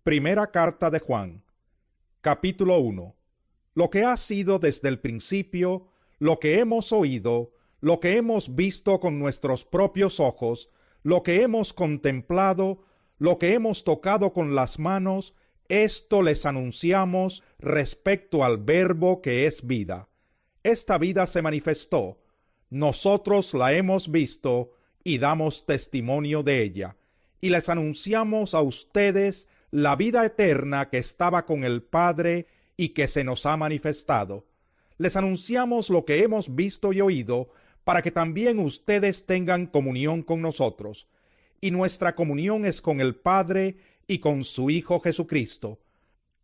Primera carta de Juan, capítulo 1. Lo que ha sido desde el principio, lo que hemos oído, lo que hemos visto con nuestros propios ojos, lo que hemos contemplado, lo que hemos tocado con las manos, esto les anunciamos respecto al Verbo que es vida. Esta vida se manifestó, nosotros la hemos visto y damos testimonio de ella, y les anunciamos a ustedes la vida eterna que estaba con el Padre y que se nos ha manifestado. Les anunciamos lo que hemos visto y oído, para que también ustedes tengan comunión con nosotros. Y nuestra comunión es con el Padre y con su Hijo Jesucristo.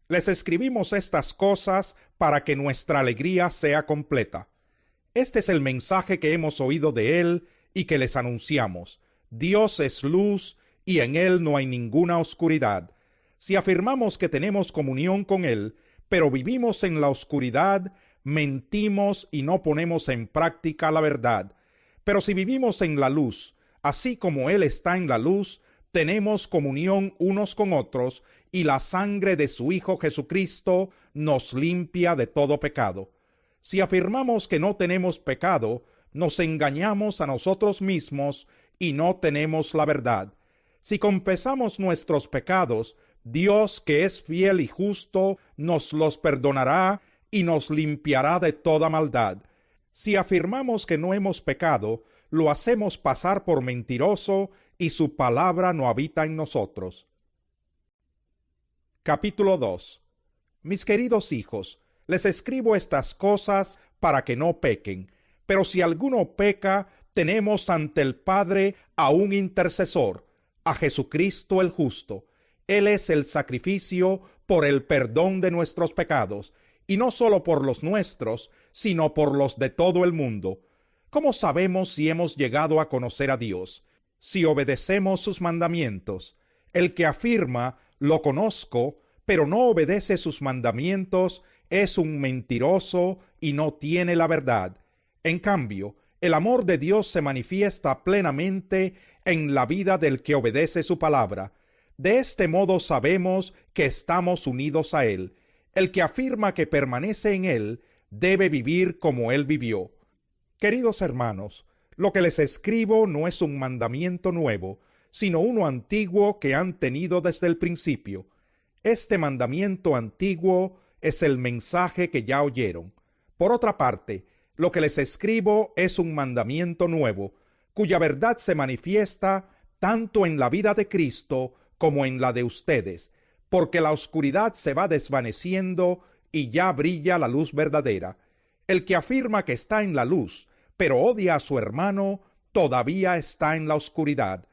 Les escribimos estas cosas para que nuestra alegría sea completa. Este es el mensaje que hemos oído de Él y que les anunciamos. Dios es luz y en Él no hay ninguna oscuridad. Si afirmamos que tenemos comunión con Él, pero vivimos en la oscuridad, mentimos y no ponemos en práctica la verdad. Pero si vivimos en la luz, así como Él está en la luz, tenemos comunión unos con otros, y la sangre de su Hijo Jesucristo nos limpia de todo pecado. Si afirmamos que no tenemos pecado, nos engañamos a nosotros mismos y no tenemos la verdad. Si confesamos nuestros pecados, Dios, que es fiel y justo, nos los perdonará y nos limpiará de toda maldad. Si afirmamos que no hemos pecado, lo hacemos pasar por mentiroso y su palabra no habita en nosotros. Capítulo 2. Mis queridos hijos, les escribo estas cosas para que no pequen, pero si alguno peca, tenemos ante el Padre a un intercesor, a Jesucristo el justo. Él es el sacrificio por el perdón de nuestros pecados, y no solo por los nuestros, sino por los de todo el mundo. ¿Cómo sabemos si hemos llegado a conocer a Dios? Si obedecemos sus mandamientos. El que afirma, lo conozco, pero no obedece sus mandamientos, es un mentiroso y no tiene la verdad. En cambio, el amor de Dios se manifiesta plenamente en la vida del que obedece su palabra. De este modo sabemos que estamos unidos a Él. El que afirma que permanece en Él debe vivir como Él vivió. Queridos hermanos, lo que les escribo no es un mandamiento nuevo, sino uno antiguo que han tenido desde el principio. Este mandamiento antiguo es el mensaje que ya oyeron. Por otra parte, lo que les escribo es un mandamiento nuevo, cuya verdad se manifiesta tanto en la vida de Cristo como en la de ustedes, porque la oscuridad se va desvaneciendo y ya brilla la luz verdadera. El que afirma que está en la luz, pero odia a su hermano, todavía está en la oscuridad.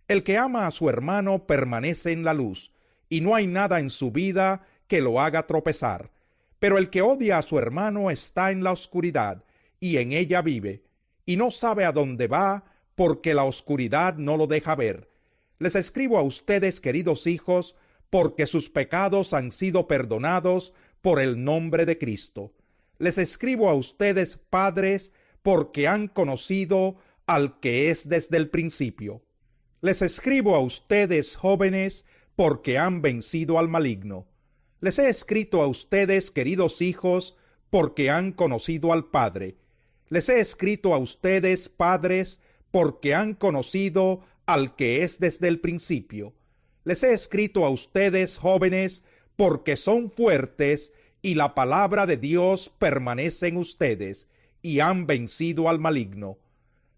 El que ama a su hermano permanece en la luz, y no hay nada en su vida que lo haga tropezar. Pero el que odia a su hermano está en la oscuridad, y en ella vive, y no sabe a dónde va, porque la oscuridad no lo deja ver. Les escribo a ustedes, queridos hijos, porque sus pecados han sido perdonados por el nombre de Cristo. Les escribo a ustedes, padres, porque han conocido al que es desde el principio. Les escribo a ustedes, jóvenes, porque han vencido al maligno. Les he escrito a ustedes, queridos hijos, porque han conocido al Padre. Les he escrito a ustedes, padres, porque han conocido al que es desde el principio. Les he escrito a ustedes, jóvenes, porque son fuertes y la palabra de Dios permanece en ustedes y han vencido al maligno.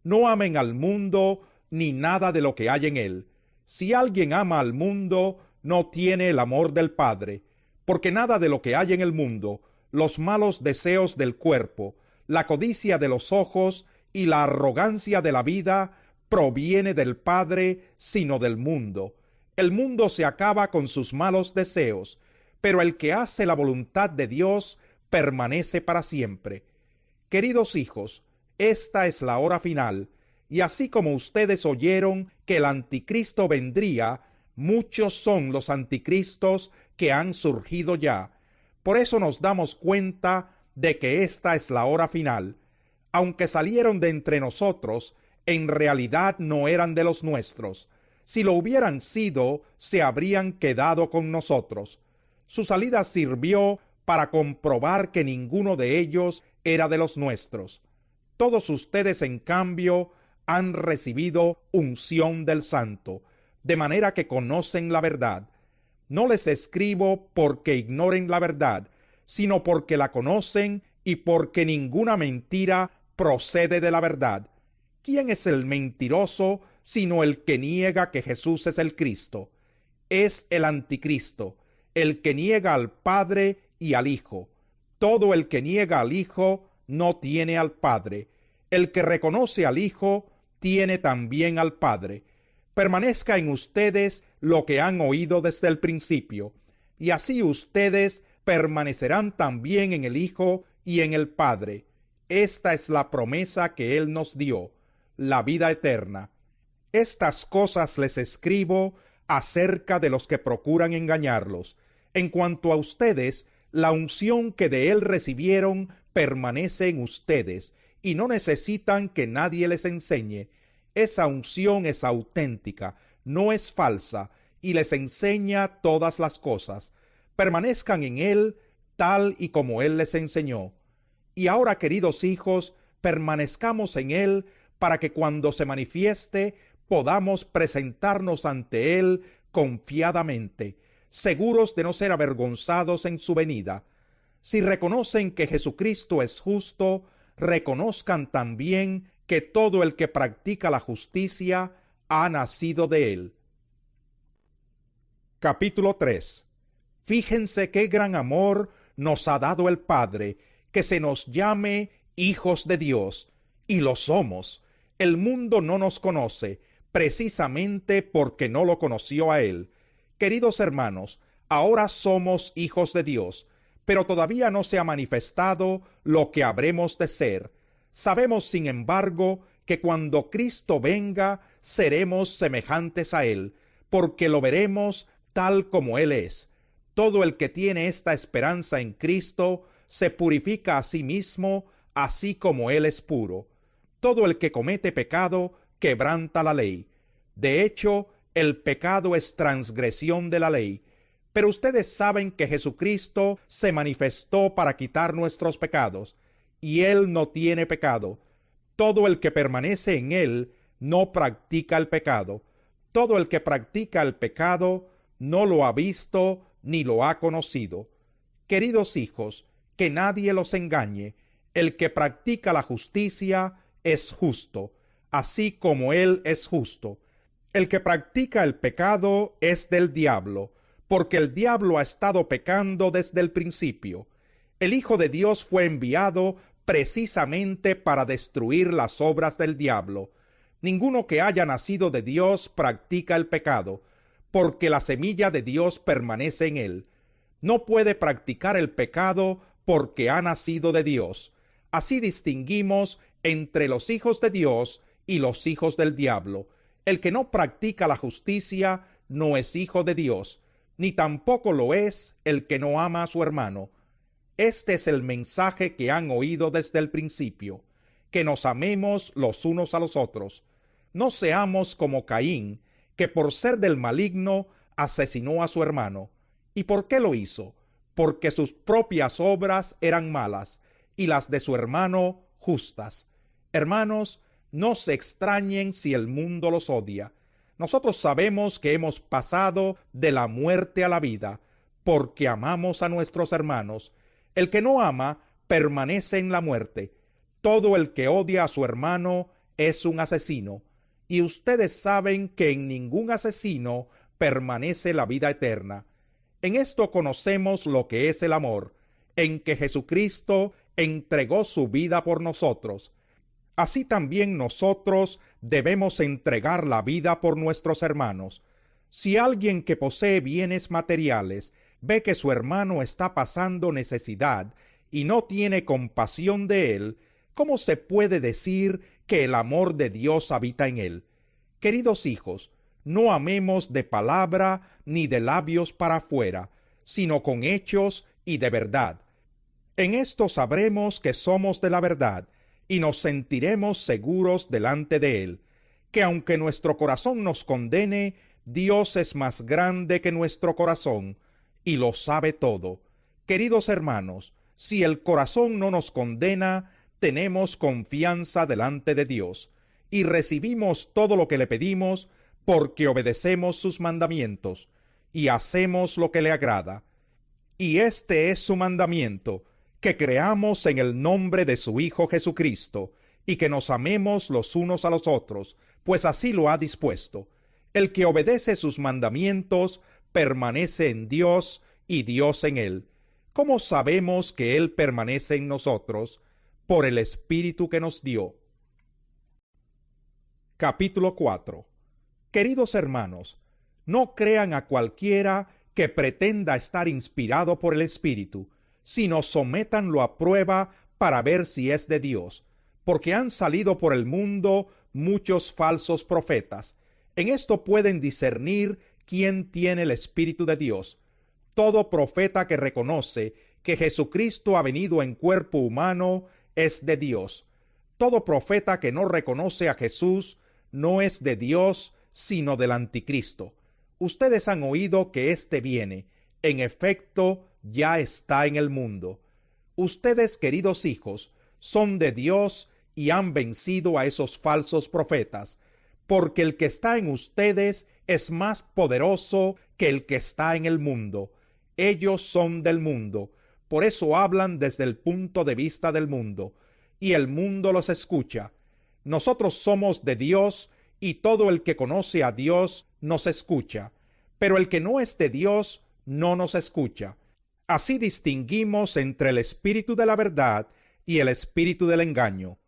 No amen al mundo ni nada de lo que hay en él. Si alguien ama al mundo, no tiene el amor del Padre, porque nada de lo que hay en el mundo, los malos deseos del cuerpo, la codicia de los ojos y la arrogancia de la vida, proviene del Padre, sino del mundo. El mundo se acaba con sus malos deseos, pero el que hace la voluntad de Dios permanece para siempre. Queridos hijos, esta es la hora final, y así como ustedes oyeron que el anticristo vendría, muchos son los anticristos que han surgido ya. Por eso nos damos cuenta de que esta es la hora final. Aunque salieron de entre nosotros, en realidad no eran de los nuestros. Si lo hubieran sido, se habrían quedado con nosotros. Su salida sirvió para comprobar que ninguno de ellos era de los nuestros. Todos ustedes, en cambio, han recibido unción del Santo, de manera que conocen la verdad. No les escribo porque ignoren la verdad, sino porque la conocen y porque ninguna mentira procede de la verdad. ¿Quién es el mentiroso sino el que niega que Jesús es el Cristo? Es el anticristo, el que niega al Padre y al Hijo. Todo el que niega al Hijo no tiene al Padre. El que reconoce al Hijo tiene también al Padre. Permanezca en ustedes lo que han oído desde el principio, y así ustedes permanecerán también en el Hijo y en el Padre. Esta es la promesa que Él nos dio, la vida eterna. Estas cosas les escribo acerca de los que procuran engañarlos. En cuanto a ustedes, la unción que de Él recibieron permanece en ustedes, y no necesitan que nadie les enseñe. Esa unción es auténtica, no es falsa, y les enseña todas las cosas. Permanezcan en Él tal y como Él les enseñó. Y ahora, queridos hijos, permanezcamos en Él para que cuando se manifieste podamos presentarnos ante Él confiadamente, seguros de no ser avergonzados en su venida. Si reconocen que Jesucristo es justo, reconozcan también que todo el que practica la justicia ha nacido de Él. Capítulo 3. Fíjense qué gran amor nos ha dado el Padre, que se nos llame hijos de Dios, y lo somos. El mundo no nos conoce, precisamente porque no lo conoció a Él. Queridos hermanos, ahora somos hijos de Dios, pero todavía no se ha manifestado lo que habremos de ser. Sabemos, sin embargo, que cuando Cristo venga, seremos semejantes a Él, porque lo veremos tal como Él es. Todo el que tiene esta esperanza en Cristo se purifica a sí mismo, así como Él es puro. Todo el que comete pecado quebranta la ley. De hecho, el pecado es transgresión de la ley. Pero ustedes saben que Jesucristo se manifestó para quitar nuestros pecados, y Él no tiene pecado. Todo el que permanece en Él no practica el pecado. Todo el que practica el pecado no lo ha visto ni lo ha conocido. Queridos hijos, que nadie los engañe. El que practica la justicia es justo, así como Él es justo. El que practica el pecado es del diablo, porque el diablo ha estado pecando desde el principio. El Hijo de Dios fue enviado precisamente para destruir las obras del diablo. Ninguno que haya nacido de Dios practica el pecado, porque la semilla de Dios permanece en él. No puede practicar el pecado porque ha nacido de Dios. Así distinguimos entre los hijos de Dios y los hijos del diablo. El que no practica la justicia no es hijo de Dios, ni tampoco lo es el que no ama a su hermano. Este es el mensaje que han oído desde el principio, que nos amemos los unos a los otros. No seamos como Caín, que por ser del maligno asesinó a su hermano. ¿Y por qué lo hizo? Porque sus propias obras eran malas y las de su hermano justas. Hermanos, no se extrañen si el mundo los odia. Nosotros sabemos que hemos pasado de la muerte a la vida, porque amamos a nuestros hermanos. El que no ama permanece en la muerte. Todo el que odia a su hermano es un asesino. Y ustedes saben que en ningún asesino permanece la vida eterna. En esto conocemos lo que es el amor, en que Jesucristo entregó su vida por nosotros. Así también nosotros debemos entregar la vida por nuestros hermanos. Si alguien que posee bienes materiales ve que su hermano está pasando necesidad y no tiene compasión de él, ¿cómo se puede decir que el amor de Dios habita en él? Queridos hijos, no amemos de palabra ni de labios para afuera, sino con hechos y de verdad. En esto sabremos que somos de la verdad, y nos sentiremos seguros delante de él. que aunque nuestro corazón nos condene, Dios es más grande que nuestro corazón y lo sabe todo. Queridos hermanos, si el corazón no nos condena, tenemos confianza delante de Dios y recibimos todo lo que le pedimos porque obedecemos sus mandamientos y hacemos lo que le agrada. Y este es su mandamiento, que creamos en el nombre de su Hijo Jesucristo y que nos amemos los unos a los otros, pues así lo ha dispuesto. El que obedece sus mandamientos permanece en Dios y Dios en él. ¿Cómo sabemos que Él permanece en nosotros? Por el Espíritu que nos dio. Capítulo 4. Queridos hermanos, no crean a cualquiera que pretenda estar inspirado por el Espíritu, sino sométanlo a prueba para ver si es de Dios, porque han salido por el mundo muchos falsos profetas. En esto pueden discernir quién tiene el Espíritu de Dios. Todo profeta que reconoce que Jesucristo ha venido en cuerpo humano es de Dios. Todo profeta que no reconoce a Jesús no es de Dios, sino del anticristo. Ustedes han oído que éste viene. En efecto, ya está en el mundo. Ustedes, queridos hijos, son de Dios y han vencido a esos falsos profetas, porque el que está en ustedes es más poderoso que el que está en el mundo. Ellos son del mundo, por eso hablan desde el punto de vista del mundo, y el mundo los escucha. Nosotros somos de Dios, y todo el que conoce a Dios nos escucha, pero el que no es de Dios no nos escucha. Así distinguimos entre el espíritu de la verdad y el espíritu del engaño.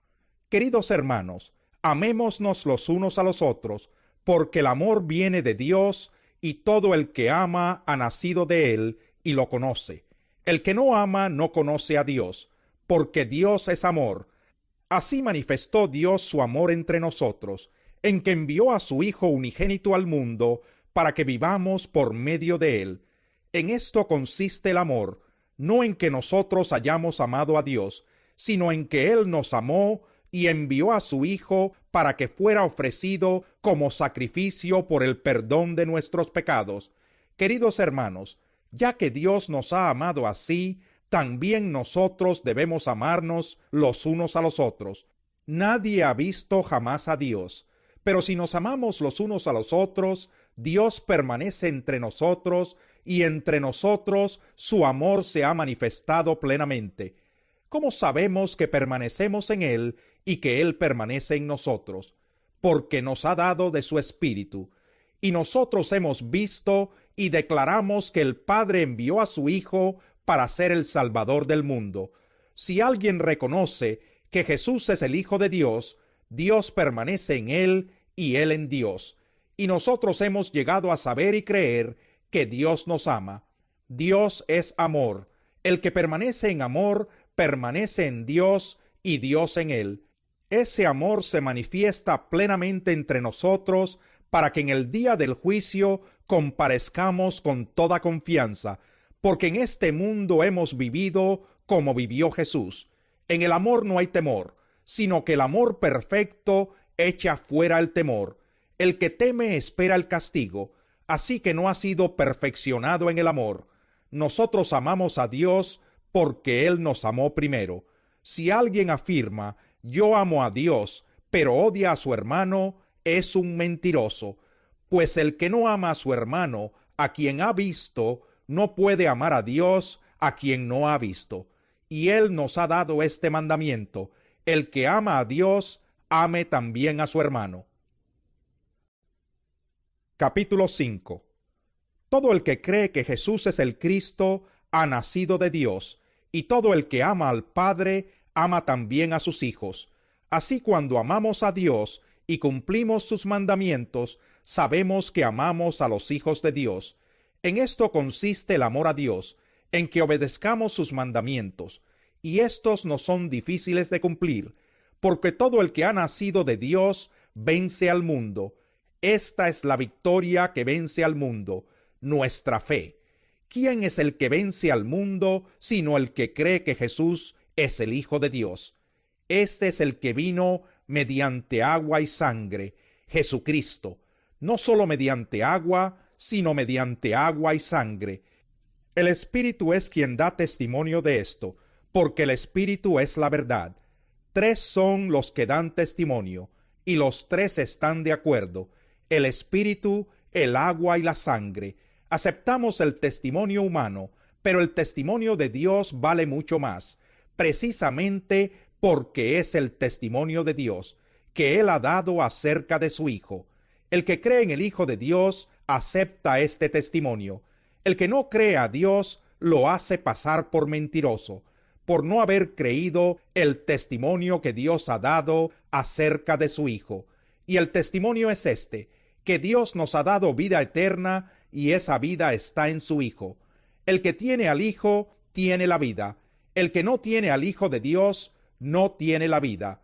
Queridos hermanos, amémonos los unos a los otros, porque el amor viene de Dios, y todo el que ama ha nacido de él y lo conoce. El que no ama no conoce a Dios, porque Dios es amor. Así manifestó Dios su amor entre nosotros, en que envió a su Hijo unigénito al mundo, para que vivamos por medio de él. En esto consiste el amor, no en que nosotros hayamos amado a Dios, sino en que Él nos amó y envió a su Hijo para que fuera ofrecido como sacrificio por el perdón de nuestros pecados. Queridos hermanos, ya que Dios nos ha amado así, también nosotros debemos amarnos los unos a los otros. Nadie ha visto jamás a Dios, pero si nos amamos los unos a los otros, Dios permanece entre nosotros, y entre nosotros su amor se ha manifestado plenamente. ¿Cómo sabemos que permanecemos en Él y que Él permanece en nosotros? Porque nos ha dado de su Espíritu. Y nosotros hemos visto y declaramos que el Padre envió a su Hijo para ser el Salvador del mundo. Si alguien reconoce que Jesús es el Hijo de Dios, Dios permanece en Él y Él en Dios. Y nosotros hemos llegado a saber y creer que Dios nos ama. Dios es amor. El que permanece en amor, permanece en Dios y Dios en él. Ese amor se manifiesta plenamente entre nosotros para que en el día del juicio comparezcamos con toda confianza, porque en este mundo hemos vivido como vivió Jesús. En el amor no hay temor, sino que el amor perfecto echa fuera el temor. El que teme espera el castigo, así que no ha sido perfeccionado en el amor. Nosotros amamos a Dios porque Él nos amó primero. Si alguien afirma, yo amo a Dios, pero odia a su hermano, es un mentiroso, pues el que no ama a su hermano, a quien ha visto, no puede amar a Dios, a quien no ha visto. Y Él nos ha dado este mandamiento: el que ama a Dios, ame también a su hermano. Capítulo 5. Todo el que cree que Jesús es el Cristo ha nacido de Dios, y todo el que ama al Padre ama también a sus hijos. Así, cuando amamos a Dios y cumplimos sus mandamientos, sabemos que amamos a los hijos de Dios. En esto consiste el amor a Dios, en que obedezcamos sus mandamientos, y estos no son difíciles de cumplir, porque todo el que ha nacido de Dios vence al mundo. Esta es la victoria que vence al mundo, nuestra fe. ¿Quién es el que vence al mundo sino el que cree que Jesús es el Hijo de Dios? Este es el que vino mediante agua y sangre, Jesucristo, no solo mediante agua, sino mediante agua y sangre. El Espíritu es quien da testimonio de esto, porque el Espíritu es la verdad. 3 son los que dan testimonio, y los 3 están de acuerdo: el Espíritu, el agua y la sangre. Aceptamos el testimonio humano, pero el testimonio de Dios vale mucho más, precisamente porque es el testimonio de Dios que Él ha dado acerca de su Hijo. El que cree en el Hijo de Dios acepta este testimonio. El que no cree a Dios lo hace pasar por mentiroso, por no haber creído el testimonio que Dios ha dado acerca de su Hijo. Y el testimonio es este: que Dios nos ha dado vida eterna, y esa vida está en su Hijo. El que tiene al Hijo tiene la vida. El que no tiene al Hijo de Dios no tiene la vida.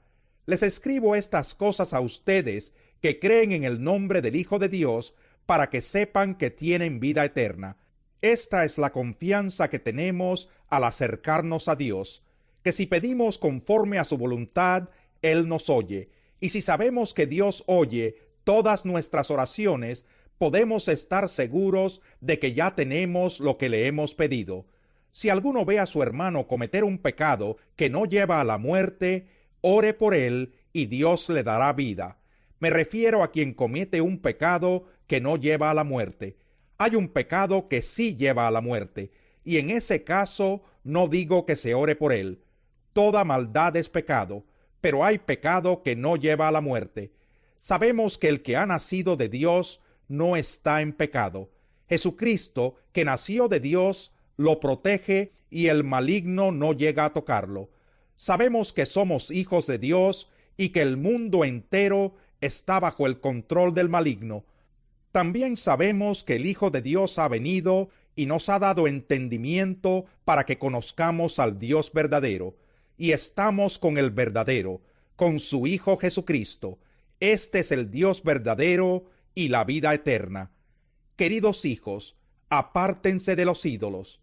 Les escribo estas cosas a ustedes que creen en el nombre del Hijo de Dios, para que sepan que tienen vida eterna. Esta es la confianza que tenemos al acercarnos a Dios, que si pedimos conforme a su voluntad, Él nos oye. Y si sabemos que Dios oye todas nuestras oraciones, podemos estar seguros de que ya tenemos lo que le hemos pedido. Si alguno ve a su hermano cometer un pecado que no lleva a la muerte, ore por él y Dios le dará vida. Me refiero a quien comete un pecado que no lleva a la muerte. Hay un pecado que sí lleva a la muerte, y en ese caso no digo que se ore por él. Toda maldad es pecado, pero hay pecado que no lleva a la muerte. Sabemos que el que ha nacido de Dios no está en pecado. Jesucristo, que nació de Dios, lo protege y el maligno no llega a tocarlo. Sabemos que somos hijos de Dios y que el mundo entero está bajo el control del maligno. También sabemos que el Hijo de Dios ha venido y nos ha dado entendimiento para que conozcamos al Dios verdadero, y estamos con el verdadero, con su Hijo Jesucristo. Este es el Dios verdadero y la vida eterna. Queridos hijos, apártense de los ídolos.